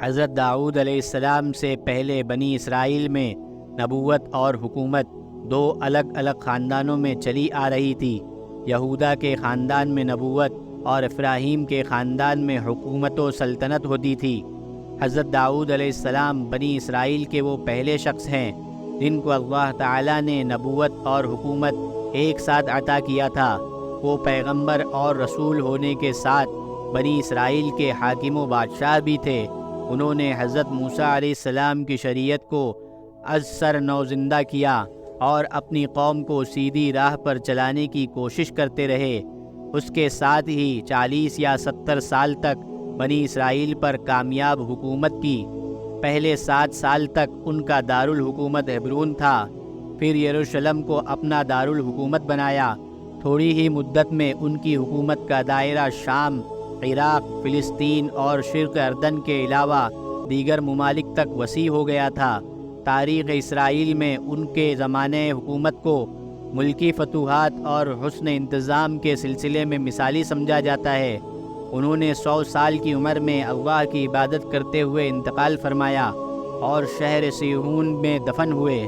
حضرت داؤد علیہ السلام سے پہلے بنی اسرائیل میں نبوت اور حکومت دو الگ الگ خاندانوں میں چلی آ رہی تھی۔ یہودا کے خاندان میں نبوت اور ابراہیم کے خاندان میں حکومت و سلطنت ہوتی تھی۔ حضرت داؤد علیہ السلام بنی اسرائیل کے وہ پہلے شخص ہیں جن کو اللہ تعالیٰ نے نبوت اور حکومت ایک ساتھ عطا کیا تھا۔ وہ پیغمبر اور رسول ہونے کے ساتھ بنی اسرائیل کے حاکم و بادشاہ بھی تھے۔ انہوں نے حضرت موسیٰ علیہ السلام کی شریعت کو از سر نو زندہ کیا اور اپنی قوم کو سیدھی راہ پر چلانے کی کوشش کرتے رہے۔ اس کے ساتھ ہی 40 یا 70 سال تک بنی اسرائیل پر کامیاب حکومت کی۔ پہلے 7 سال تک ان کا دارالحکومت ہیبرون تھا، پھر یروشلم کو اپنا دارالحکومت بنایا۔ تھوڑی ہی مدت میں ان کی حکومت کا دائرہ شام، عراق، فلسطین اور شرق اردن کے علاوہ دیگر ممالک تک وسیع ہو گیا تھا۔ تاریخ اسرائیل میں ان کے زمانے حکومت کو ملکی فتوحات اور حسن انتظام کے سلسلے میں مثالی سمجھا جاتا ہے۔ انہوں نے 100 سال کی عمر میں اللہ کی عبادت کرتے ہوئے انتقال فرمایا اور شہر صیہون میں دفن ہوئے۔